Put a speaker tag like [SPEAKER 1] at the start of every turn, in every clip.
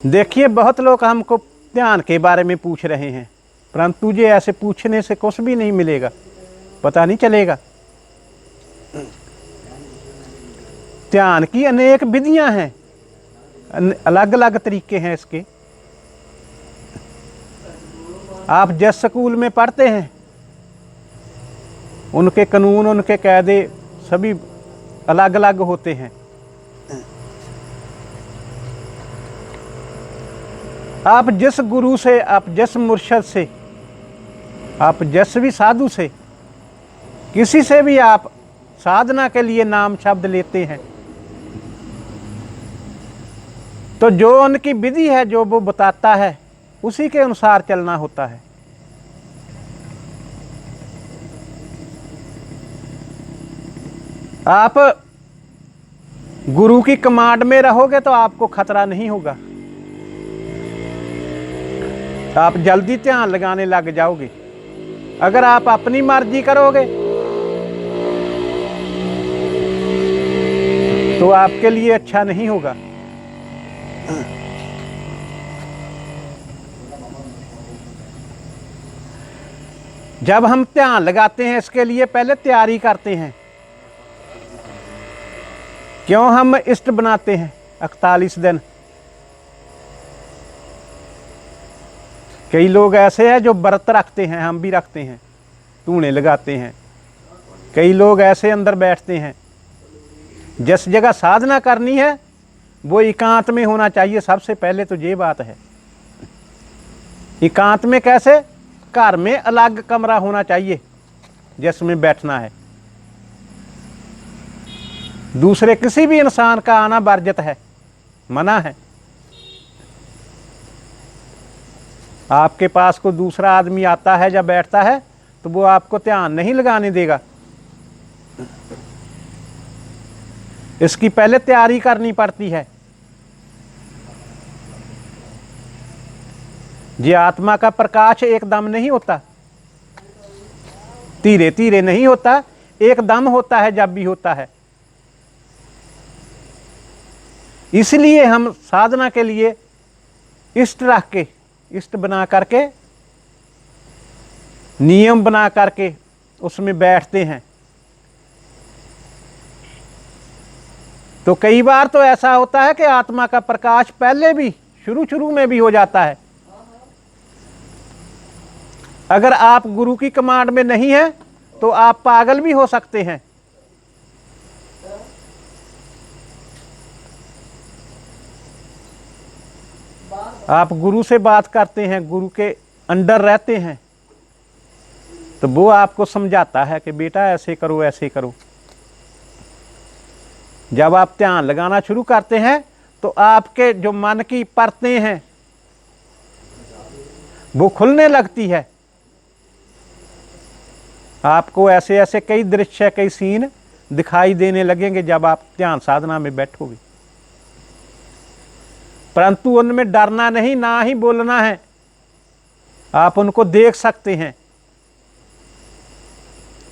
[SPEAKER 1] देखिए, बहुत लोग हमको ध्यान के बारे में पूछ रहे हैं, परंतु ये ऐसे पूछने से कुछ भी नहीं मिलेगा, पता नहीं चलेगा। ध्यान की अनेक विधियां हैं, अलग अलग तरीके हैं इसके। आप जिस स्कूल में पढ़ते हैं उनके कानून, उनके कायदे सभी अलग अलग होते हैं। आप जिस गुरु से, आप जिस मुर्शद से, आप जिस भी साधु से, किसी से भी आप साधना के लिए नाम शब्द लेते हैं, तो जो उनकी विधि है, जो वो बताता है, उसी के अनुसार चलना होता है। आप गुरु की कमांड में रहोगे तो आपको खतरा नहीं होगा, आप जल्दी ध्यान लगाने लग जाओगे। अगर आप अपनी मर्जी करोगे तो आपके लिए अच्छा नहीं होगा। जब हम ध्यान लगाते हैं, इसके लिए पहले तैयारी करते हैं। क्यों हम इष्ट बनाते हैं 41 दिन? कई लोग ऐसे हैं जो व्रत रखते हैं, हम भी रखते हैं, टूने लगाते हैं। कई लोग ऐसे अंदर बैठते हैं। जिस जगह साधना करनी है वो एकांत में होना चाहिए। सबसे पहले तो ये बात है। एकांत में कैसे? घर में अलग कमरा होना चाहिए जिसमें बैठना है। दूसरे किसी भी इंसान का आना वर्जित है, मना है। आपके पास कोई दूसरा आदमी आता है या बैठता है तो वो आपको ध्यान नहीं लगाने देगा। इसकी पहले तैयारी करनी पड़ती है। ये आत्मा का प्रकाश एकदम नहीं होता, धीरे धीरे नहीं होता, एकदम होता है जब भी होता है। इसलिए हम साधना के लिए इष्ट रख के, इष्ट बना करके, नियम बना करके उसमें बैठते हैं। तो कई बार तो ऐसा होता है कि आत्मा का प्रकाश पहले भी, शुरू में भी हो जाता है। अगर आप गुरु की कमांड में नहीं है तो आप पागल भी हो सकते हैं। आप गुरु से बात करते हैं, गुरु के अंडर रहते हैं, तो वो आपको समझाता है कि बेटा ऐसे करो, ऐसे करो। जब आप ध्यान लगाना शुरू करते हैं तो आपके जो मन की परतें हैं वो खुलने लगती है। आपको ऐसे ऐसे कई दृश्य, कई सीन दिखाई देने लगेंगे जब आप ध्यान साधना में बैठोगे। परंतु उनमें डरना नहीं, ना ही बोलना है। आप उनको देख सकते हैं।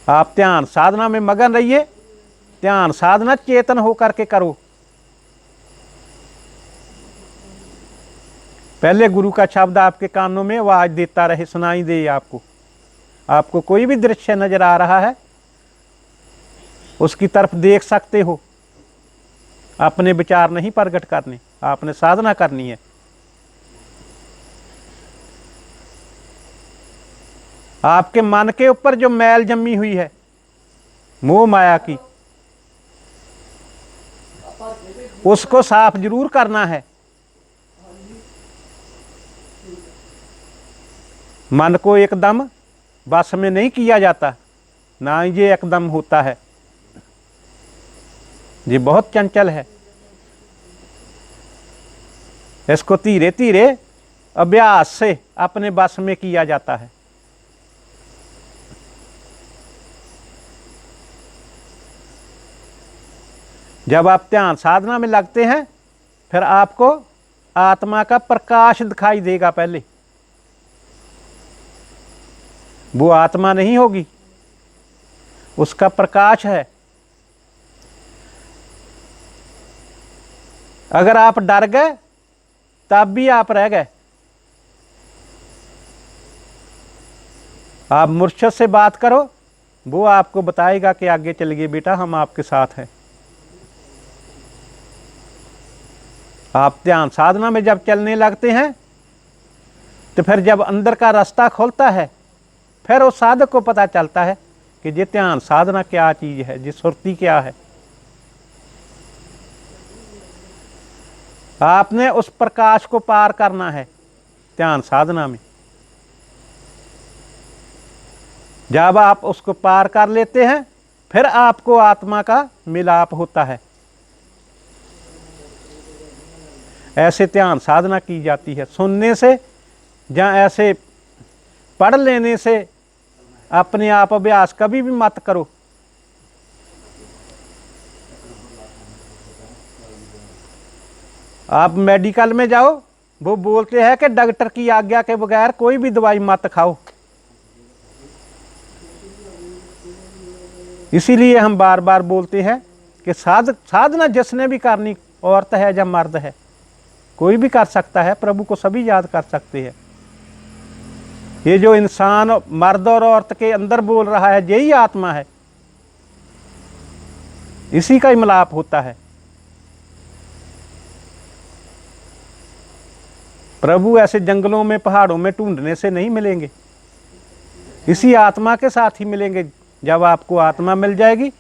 [SPEAKER 1] आप ध्यान साधना में मगन रहिए। ध्यान साधना चेतन होकर के करो। पहले गुरु का शब्द आपके कानों में आवाज देता रहे, सुनाई दे आपको। आपको कोई भी दृश्य नजर आ रहा है, उसकी तरफ देख सकते हो। अपने विचार नहीं प्रकट करने, आपने साधना करनी है। आपके मन के ऊपर जो मैल जमी हुई है मोह माया की, उसको साफ जरूर करना है। मन को एकदम बस में नहीं किया जाता, ना ये एकदम होता है। ये बहुत चंचल है। इसको धीरे धीरे अभ्यास से अपने बस में किया जाता है। जब आप ध्यान साधना में लगते हैं फिर आपको आत्मा का प्रकाश दिखाई देगा। पहले वो आत्मा नहीं होगी, उसका प्रकाश है। अगर आप डर गए तब भी आप रह गए। आप मुर्शिद से बात करो, वो आपको बताएगा कि आगे चलिए बेटा, हम आपके साथ हैं। आप ध्यान साधना में जब चलने लगते हैं तो फिर जब अंदर का रास्ता खुलता है, फिर उस साधक को पता चलता है कि ये ध्यान साधना क्या चीज़ है, ये सुरती क्या है। आपने उस प्रकाश को पार करना है ध्यान साधना में। जब आप उसको पार कर लेते हैं, फिर आपको आत्मा का मिलाप होता है। ऐसे ध्यान साधना की जाती है। सुनने से या ऐसे पढ़ लेने से अपने आप अभ्यास कभी भी मत करो। आप मेडिकल में जाओ, वो बोलते हैं कि डॉक्टर की आज्ञा के बगैर कोई भी दवाई मत खाओ। इसीलिए हम बार बार बोलते हैं कि साधना जिसने भी करनी, औरत है या मर्द है, कोई भी कर सकता है। प्रभु को सभी याद कर सकते हैं। ये जो इंसान मर्द और औरत के अंदर बोल रहा है, यही आत्मा है, इसी का ही मिलाप होता है। प्रभु ऐसे जंगलों में पहाड़ों में ढूंढने से नहीं मिलेंगे, इसी आत्मा के साथ ही मिलेंगे। जब आपको आत्मा मिल जाएगी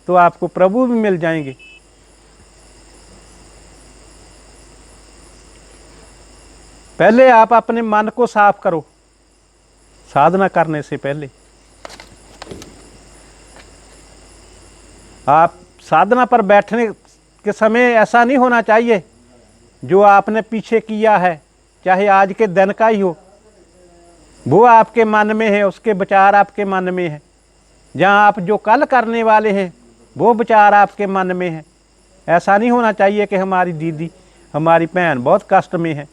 [SPEAKER 1] तो आपको प्रभु भी मिल जाएंगे। पहले आप अपने मन को साफ करो साधना करने से पहले। आप साधना पर बैठने के समय ऐसा नहीं होना चाहिए जो आपने पीछे किया है, चाहे आज के दिन का ही हो, वो आपके मन में है, उसके विचार आपके मन में है। जहाँ आप जो कल करने वाले हैं वो विचार आपके मन में है। ऐसा नहीं होना चाहिए कि हमारी दीदी, हमारी बहन बहुत कष्ट में है,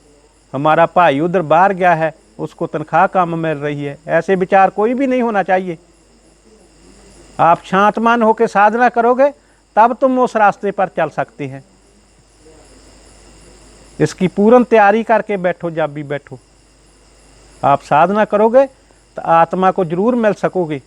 [SPEAKER 1] हमारा भाई उधर बाहर गया है, उसको तनख्वाह कम मिल रही है। ऐसे विचार कोई भी नहीं होना चाहिए। आप शांत मन होकर साधना करोगे तब तुम उस रास्ते पर चल सकते हैं। इसकी पूर्ण तैयारी करके बैठो। जब भी बैठो आप साधना करोगे तो आत्मा को जरूर मिल सकोगे।